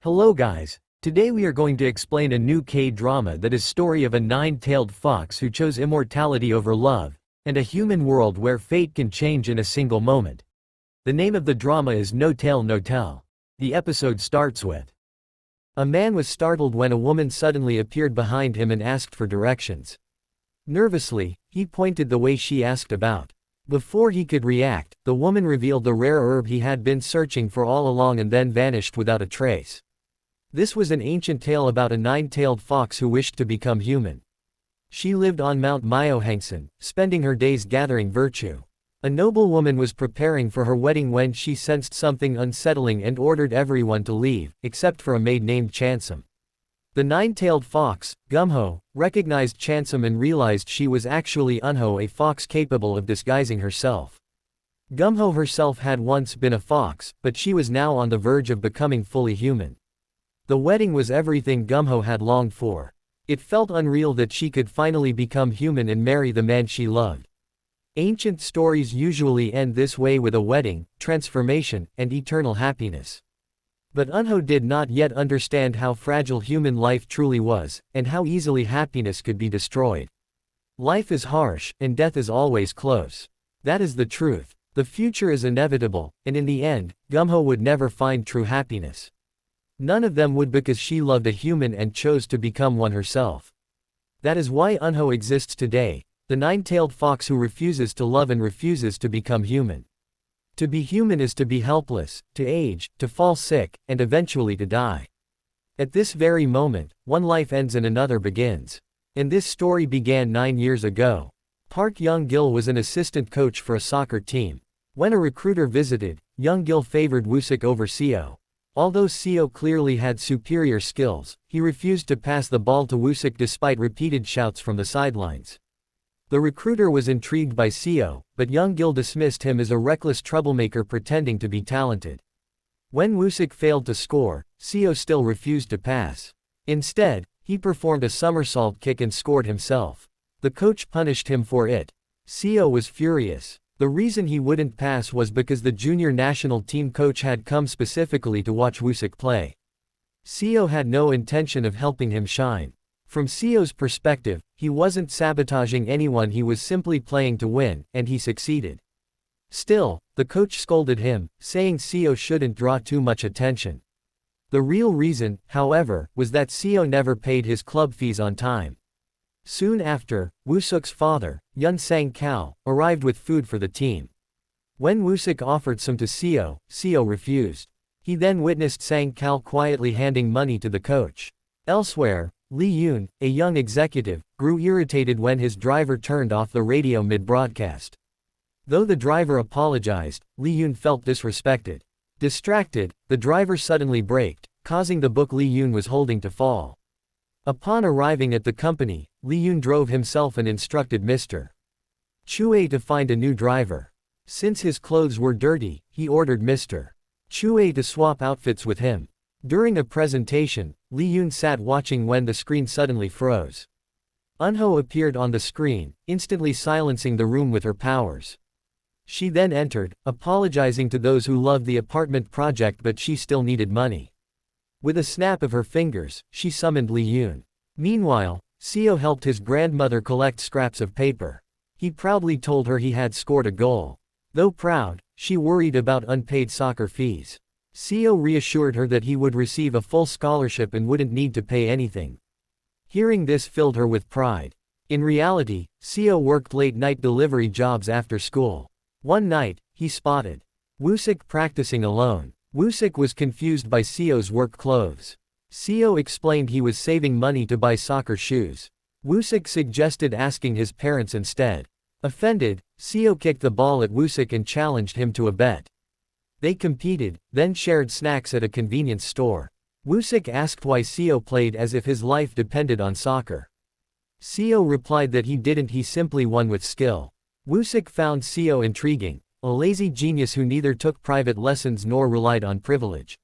Hello guys. Today we are going to explain a new K-drama that is story of a nine-tailed fox who chose immortality over love, and a human world where fate can change in a single moment. The name of the drama is No Tale No Tell. The episode starts with a man was startled when a woman suddenly appeared behind him and asked for directions. Nervously, he pointed the way she asked about. Before he could react, the woman revealed the rare herb he had been searching for all along and then vanished without a trace. This was an ancient tale about a nine-tailed fox who wished to become human. She lived on Mount Myohangsan, spending her days gathering virtue. A noble woman was preparing for her wedding when she sensed something unsettling and ordered everyone to leave, except for a maid named Chansam. The nine-tailed fox, Gumiho, recognized Chansam and realized she was actually Unho, a fox capable of disguising herself. Gumiho herself had once been a fox, but she was now on the verge of becoming fully human. The wedding was everything Gumiho had longed for. It felt unreal that she could finally become human and marry the man she loved. Ancient stories usually end this way with a wedding, transformation, and eternal happiness. But Unho did not yet understand how fragile human life truly was, and how easily happiness could be destroyed. Life is harsh, and death is always close. That is the truth. The future is inevitable, and in the end, Gumiho would never find true happiness. None of them would, because she loved a human and chose to become one herself. That is why Unho exists today, the nine-tailed fox who refuses to love and refuses to become human. To be human is to be helpless, to age, to fall sick, and eventually to die. At this very moment, one life ends and another begins. And this story began 9 years ago. Park Young-gil was an assistant coach for a soccer team. When a recruiter visited, Young-gil favored Woo-sik over Seo. Although Seo clearly had superior skills, he refused to pass the ball to Woo-sik despite repeated shouts from the sidelines. The recruiter was intrigued by Seo, but Young-gil dismissed him as a reckless troublemaker pretending to be talented. When Woo-sik failed to score, Seo still refused to pass. Instead, he performed a somersault kick and scored himself. The coach punished him for it. Seo was furious. The reason he wouldn't pass was because the junior national team coach had come specifically to watch Woo-sik play. Seo had no intention of helping him shine. From Seo's perspective, he wasn't sabotaging anyone, he was simply playing to win, and he succeeded. Still, the coach scolded him, saying Seo shouldn't draw too much attention. The real reason, however, was that Seo never paid his club fees on time. Soon after, Woo-sik's father, Yun Sang-kao, arrived with food for the team. When Woo-sik offered some to Seo, Seo refused. He then witnessed Sang-kao quietly handing money to the coach. Elsewhere, Lee Yoon, a young executive, grew irritated when his driver turned off the radio mid-broadcast. Though the driver apologized, Lee Yoon felt disrespected. Distracted, the driver suddenly braked, causing the book Lee Yoon was holding to fall. Upon arriving at the company, Lee Yoon drove himself and instructed Mr. Chue to find a new driver. Since his clothes were dirty, he ordered Mr. Chue to swap outfits with him. During a presentation, Lee Yoon sat watching when the screen suddenly froze. Unho appeared on the screen, instantly silencing the room with her powers. She then entered, apologizing to those who loved the apartment project, but she still needed money. With a snap of her fingers, she summoned Lee Yoon. Meanwhile, Seo helped his grandmother collect scraps of paper. He proudly told her he had scored a goal. Though proud, she worried about unpaid soccer fees. Seo reassured her that he would receive a full scholarship and wouldn't need to pay anything. Hearing this filled her with pride. In reality, Seo worked late-night delivery jobs after school. One night, he spotted Woo-sik practicing alone. Woo-sik was confused by Seo's work clothes. Seo explained he was saving money to buy soccer shoes. Woo-sik suggested asking his parents instead. Offended, Seo kicked the ball at Woo-sik and challenged him to a bet. They competed, then shared snacks at a convenience store. Woo-sik asked why Seo played as if his life depended on soccer. Seo replied that he didn't, he simply won with skill. Woo-sik found Seo intriguing, a lazy genius who neither took private lessons nor relied on privilege.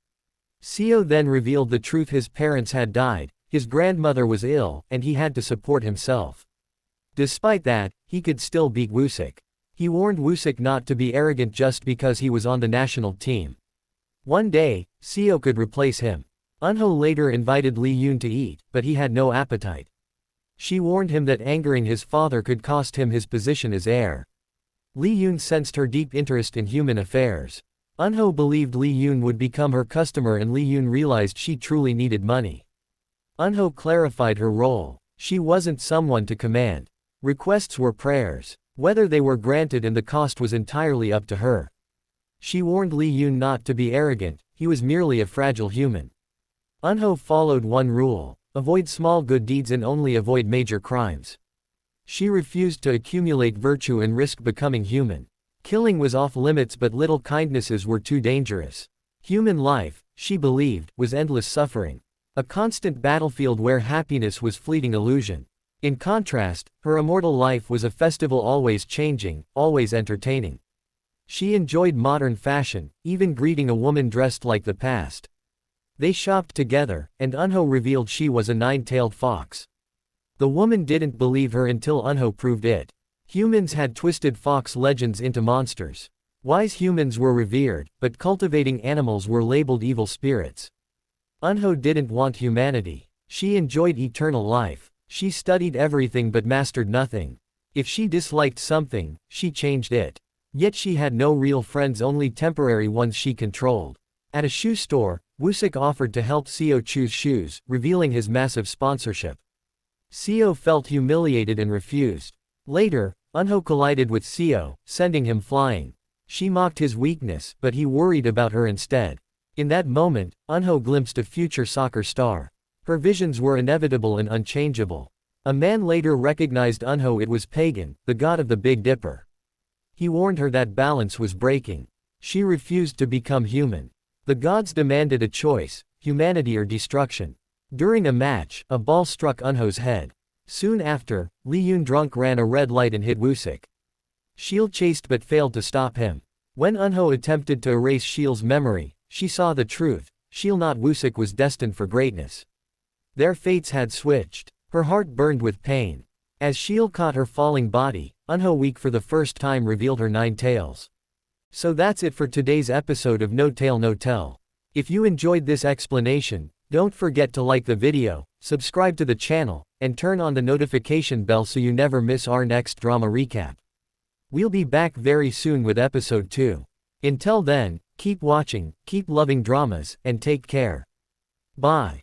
Seo then revealed the truth: his parents had died, his grandmother was ill, and he had to support himself. Despite that, he could still beat Woo-sik. He warned Woo-sik not to be arrogant just because he was on the national team. One day, Seo could replace him. Eunho later invited Lee Yoon to eat, but he had no appetite. She warned him that angering his father could cost him his position as heir. Lee Yoon sensed her deep interest in human affairs. Eunho believed Lee Yoon would become her customer, and Lee Yoon realized she truly needed money. Eunho clarified her role. She wasn't someone to command. Requests were prayers. Whether they were granted and the cost was entirely up to her. She warned Lee Yoon not to be arrogant, he was merely a fragile human. Eunho followed one rule: avoid small good deeds and only avoid major crimes. She refused to accumulate virtue and risk becoming human. Killing was off limits, but little kindnesses were too dangerous. Human life, she believed, was endless suffering. A constant battlefield where happiness was fleeting illusion. In contrast, her immortal life was a festival, always changing, always entertaining. She enjoyed modern fashion, even greeting a woman dressed like the past. They shopped together, and Eunho revealed she was a nine-tailed fox. The woman didn't believe her until Eunho proved it. Humans had twisted fox legends into monsters. Wise humans were revered, but cultivating animals were labeled evil spirits. Eunho didn't want humanity. She enjoyed eternal life. She studied everything but mastered nothing. If she disliked something, she changed it. Yet she had no real friends, only temporary ones she controlled. At a shoe store, Wusik offered to help Seo choose shoes, revealing his massive sponsorship. Seo felt humiliated and refused. Later, Eunho collided with Seo, sending him flying. She mocked his weakness, but he worried about her instead. In that moment, Eunho glimpsed a future soccer star. Her visions were inevitable and unchangeable. A man later recognized Eunho. It was Pagan, the god of the Big Dipper. He warned her that balance was breaking. She refused to become human. The gods demanded a choice: humanity or destruction. During a match, a ball struck Eunho's head. Soon after, Lee Yoon drunk ran a red light and hit Wusik. Shield chased but failed to stop him. When Eunho attempted to erase Shield's memory, she saw the truth: Shield, not Wusik, was destined for greatness. Their fates had switched. Her heart burned with pain. As Shield caught her falling body, Eunho, weak for the first time, revealed her 9 tails. So that's it for today's episode of No Tale No Tell. If you enjoyed this explanation, don't forget to like the video, subscribe to the channel, and turn on the notification bell so you never miss our next drama recap. We'll be back very soon with episode 2. Until then, keep watching, keep loving dramas, and take care. Bye.